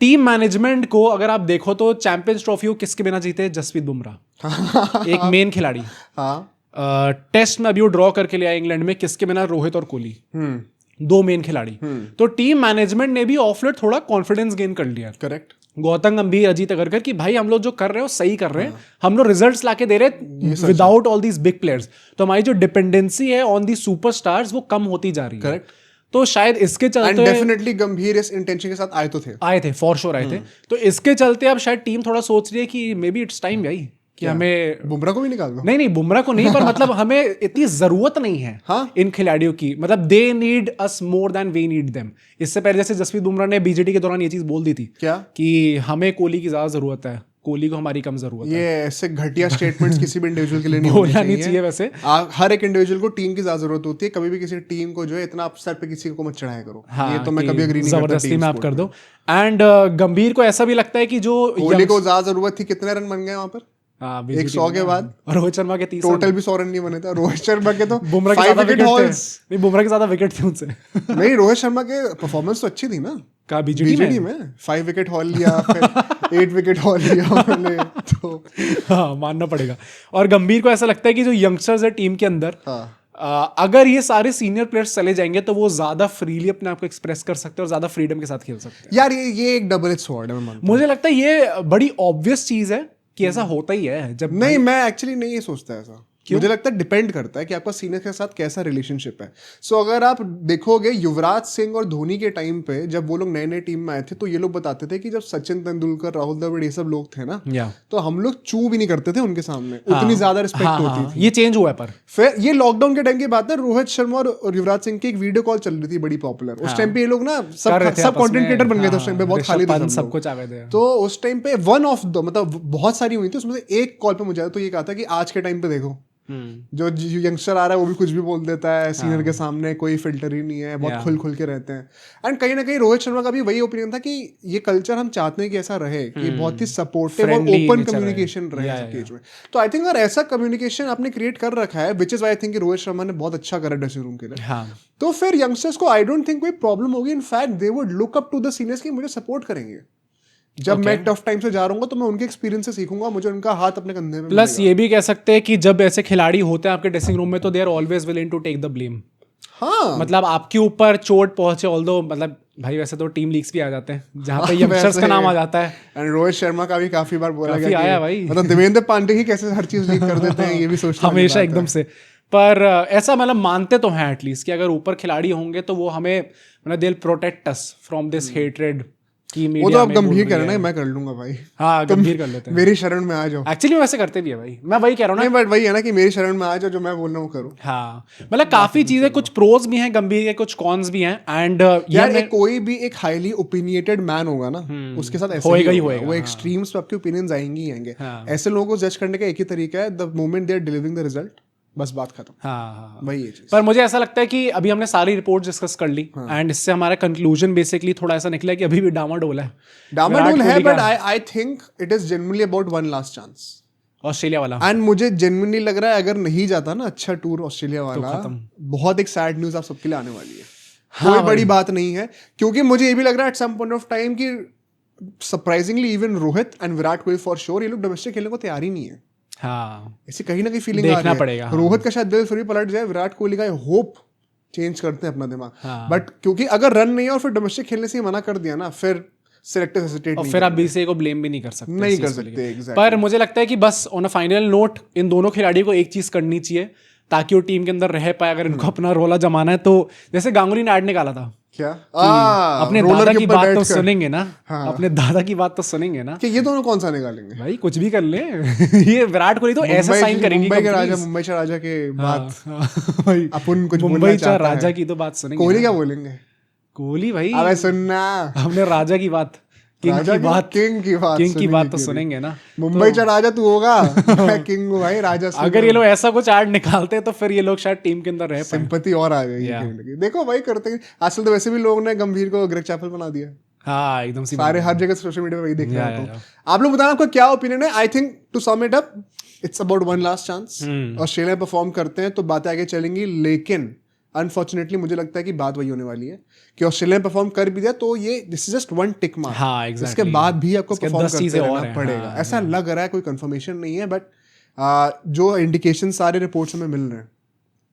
टीम मैनेजमेंट को अगर आप देखो तो चैंपियंस ट्रॉफी को किसके बिना जीते? जसप्रीत बुमराह, एक मेन खिलाड़ी। टेस्ट में अभी वो ड्रॉ करके ले आए इंग्लैंड में, किसके बिना? रोहित और कोहली, दो मेन खिलाड़ी। तो टीम मैनेजमेंट ने भी ऑफ लेट थोड़ा कॉन्फिडेंस गेन कर लिया। करेक्ट। गौतम गंभीर, अजीत अगरकर कि भाई हम लोग जो कर रहे हो सही कर रहे हैं, हम लोग रिजल्ट्स लाके दे रहे without all these big players, तो हमारी जो डिपेंडेंसी है ऑन दी सुपरस्टार्स वो कम होती जा रही है। करेक्ट। तो शायद इसके एंड चलते डेफिनेटली गंभीर इस इंटेंशन के साथ आए थे फॉर श्योर आए थे। तो इसके चलते अब शायद टीम थोड़ा सोच रही है कि मे बी इट्स टाइम भाई कि हमें बुमराह को भी निकाल दो। नहीं बुमराह को नहीं, पर मतलब हमें इतनी जरूरत नहीं है हाँ? इन खिलाड़ियों की, मतलब they need us more than we need them. इससे पहले जैसे जसप्रीत बुमराह ने बीजेटी के दौरान ये चीज बोल दी थी क्या कि हमें कोहली की ज्यादा जरूरत है, कोहली को हमारी कम जरूरत है। ये ऐसे घटिया स्टेटमेंट्स किसी भी इंडिविजुअल के लिए नहीं बोलना होने नहीं चाहिए वैसे। हर एक इंडिविजुअल को टीम की ज्यादा जरूरत होती है। कभी भी किसी टीम को जो है इतना अपसेट पे किसी को मत चढ़ाया करो। हाँ, ये तो मैं कभी अग्री नहीं करता। जबरदस्ती में आप कर दो। एंड गंभीर को ऐसा भी लगता है कि जो कोहली को ज्यादा जरूरत थी, कितने रन बन गए वहां पर? 100 के बाद रोहित शर्मा के 30 टोटल भी 100 रन नहीं बने थे। रोहित शर्मा के तो बुमराह के 5 ज्यादा विकेट विकेट हॉल्स। नहीं, बुमराह के ज्यादा विकेट थे उनसे। नहीं, रोहित शर्मा के परफॉर्मेंस तो अच्छी थी ना का बीजेडी में 5 विकेट हॉल लिया, फिर 8 विकेट हॉल लिया उन्होंने तो। हाँ, मानना पड़ेगा। और गंभीर को ऐसा लगता है कि जो यंगस्टर्स है टीम के अंदर, हाँ। अगर ये सारे सीनियर प्लेयर्स चले जाएंगे तो वो ज्यादा फ्रीली अपने आप को एक्सप्रेस कर सकते हैं और ज्यादा फ्रीडम के साथ खेल सकते हैं। यार ये एक डबल एज स्वॉर्ड है, मैं मानता हूं। मुझे लगता है ये बड़ी ऑब्वियस चीज है कि ऐसा होता ही है। जब नहीं, मैं एक्चुअली नहीं ये सोचता ऐसा। मुझे लगता है डिपेंड करता है कि आपका सीनियर के साथ कैसा रिलेशनशिप है। सो अगर आप देखोगे युवराज सिंह और धोनी के टाइम पे जब वो लोग नए नए टीम में आए थे तो ये लोग बताते थे कि जब सचिन तेंदुलकर, राहुल द्रविड़, ये सब लोग थे ना, तो हम लोग चू भी नहीं करते थे उनके सामने। उतनी ज्यादा रिस्पेक्ट होती थी। ये चेंज हुआ है। पर फिर ये लॉकडाउन के टाइम की बात है, रोहित शर्मा और युवराज सिंह की एक वीडियो कॉल चल रही थी बड़ी पॉपुलर। उस टाइम पे ये लोग ना सब कंटेंट क्रिएटर बन गए थे। उस टाइम पे बहुत खाली थे सब कुछ आ गए थे। तो उस टाइम पे वन ऑफ द मतलब बहुत सारी हुई थी, उसमें से एक कॉल पे मुझे तो ये कहा था कि आज के टाइम पे देखो जो यंगस्टर आ रहा है वो भी कुछ भी बोल देता है सीनियर के सामने, कोई फिल्टर ही नहीं है, बहुत खुल के रहते हैं। एंड कहीं ना कहीं रोहित शर्मा का भी वही ओपिनियन था कि ये कल्चर हम चाहते हैं कि ऐसा रहे, कि बहुत ही सपोर्टिव और ओपन कम्युनिकेशन रहे सबके बीच में। तो आई थिंक अगर ऐसा कम्युनिकेशन आपने क्रिएट कर रखा है, which is I think Rohit Sharma ने बहुत अच्छा करा ड्रेसिंग रूम के लिए, तो फिर यंगस्टर्स को आई डोंट थिंक कोई प्रॉब्लम होगी। In fact they would look up to the seniors कि मुझे सपोर्ट करेंगे। जब मैं टफ टाइम से जा रहा हूँ तो मैं उनके एक्सपीरियंस से सीखूंगा, मुझे उनका हाथ अपने कंधे में प्लस ये भी कह सकते हैं कि जब ऐसे खिलाड़ी होते हैं आपके ड्रेसिंग रूम में तो they are always willing to take the blame. हाँ, मतलब आपके ऊपर चोट पहुंचे, ऑल्दो मतलब भाई वैसे तो टीम लीग्स भी आ जाते हैं जहां पे यंगस्टर्स का नाम आ जाता है। एंड रोहित शर्मा का भी काफी बार बोला गया आया भाई, मतलब देवेंद्र पांडे ही कैसे हर चीज लीक कर देते हैं, ये भी सोचना हमेशा एकदम से। पर ऐसा मतलब मानते तो हैं एटलीस्ट कि अगर ऊपर खिलाड़ी होंगे तो वो हमें मतलब they will protect us from this hatred. वो तो आप गंभीर कर रहे हैं, मैं कर लूंगा भाई। हाँ, गंभीर कर लेते हैं। मेरी शरण में आ जाओ। एक्चुअली वैसे करते भी है भाई, मैं वही कह रहा हूँ ना। बट वही है ना कि मेरी शरण में आ जाओ, जो मैं बोल रहा हूँ करो। हाँ, मतलब काफी चीजें, कुछ प्रोज भी हैं गंभीर के, कुछ कॉन्स भी हैं। एंड यार कोई भी एक हाईली ओपिनियटेड मैन होगा ना, उसके साथ ऐसे होएगा ही होगा। होएगा। वो एक्सट्रीम्स पे आपके ओपिनियंस आएंगे ही आएंगे। ऐसे लोगों को जज करने का एक ही तरीका है, the moment they are delivering the result, बस बात खत्म। हाँ, वही है चीज। पर मुझे ऐसा लगता है कि अभी हमने सारी रिपोर्ट डिस्कस कर ली एंड इससे हमारा कंक्लूजन बेसिकली थोड़ा ऐसा निकला कि अभी भी डामाडोल है। डामाडोल है, but I think it is genuinely about one last chance, Australia वाला। एंड मुझे जेन्युइनली लग रहा है अगर नहीं जाता ना अच्छा टूर ऑस्ट्रेलिया वाला, बहुत एक सैड न्यूज आप सबके लिए आने वाली है। कोई बड़ी बात नहीं है, क्योंकि मुझे ये भी लग रहा है at some point of time कि surprisingly even Rohit and Virat Kohli for sure ये लोग डोमेस्टिक खेलने को तैयार ही नहीं है। हाँ, ऐसी कहीं ना कहीं फीलिंग आ रही है। पड़ेगा। रोहित का शायद दिल फिर भी पलट जाए, विराट कोहली का होप चेंज करते हैं अपना दिमाग। बट क्योंकि अगर रन नहीं है और फिर डोमेस्टिक खेलने से ही मना कर दिया ना, फिर सिलेक्टर्स हेसिटेट नहीं, फिर आप बीसीसीआई को ब्लेम भी नहीं कर सकते। नहीं कर सकते exactly। पर मुझे लगता है कि बस ऑन अ फाइनल नोट इन दोनों खिलाड़ियों को एक चीज करनी चाहिए ताकि वो टीम के अंदर रह पाए। अगर इनको अपना रोला जमाना है तो जैसे गांगुली ने ऐड निकाला था क्या अपने दादा की बात तो सुनेंगे ना, अपने दादा की बात तो सुनेंगे ना, कि ये दोनों कौन सा निकालेंगे भाई, कुछ भी कर ले। ये विराट कोहली तो ऐसा साइन करेंगे। मुंबई के राजा के बात अपन कुछ मुंबई चार राजा की तो बात सुनेंगे। कोहली क्या बोलेंगे? कोहली भाई अबे सुनना, हमने राजा की बात, किंग की बात तो सुनेंगे ना। मुंबई चा राजा तू होगा, मैं किंग हूँ भाई, राजा। अगर ये लोग ऐसा कुछ ऐड निकालते हैं तो फिर ये लोग शायद टीम के अंदर रह सिंपैथी और आ जाएगी। देखो भाई करते हैं आजकल तो वैसे भी लोगों ने गंभीर को ग्रेग चैपल बना दिया। हाँ, एकदम सारे हर जगह सोशल मीडिया पे वही देख रहे हैं। तो आप लोग बताना आपका क्या ओपिनियन है। I think to sum it up it's about one last chance. Australia perform करते हैं तो बातें आगे चलेंगी, लेकिन अनफॉर्चुनेटली मुझे लगता है कि बात वही होने वाली है कि ऑस्ट्रेलिया में परफॉर्म कर भी दिया तो ये this is just one tick mark. हाँ, exactly। इसके बाद भी आपको परफॉर्म करते रहना पड़ेगा। हाँ, ऐसा लग रहा है, कोई कंफर्मेशन नहीं है, बट जो इंडिकेशन सारे रिपोर्ट्स में मिल रहे हैं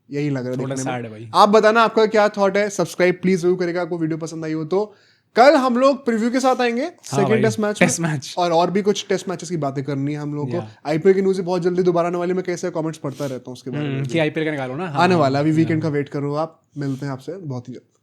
यही लग रहा है। आप बताना आपका क्या थॉट है। सब्सक्राइब प्लीज जरूर करेगा आपको वीडियो पसंद आई हो तो। कल हम लोग प्रीव्यू के साथ आएंगे सेकंड टेस्ट मैच और भी कुछ टेस्ट मैचेस की बातें करनी है हम लोग को। आईपीएल की न्यूज़ बहुत जल्दी दोबारा आने वाली, मैं कैसे कमेंट्स पढ़ता रहता हूँ उसके बारे में कि आईपीएल का निकालो ना। आने वाला, अभी वीकेंड का वेट करो आप। मिलते हैं आपसे बहुत ही जल्द।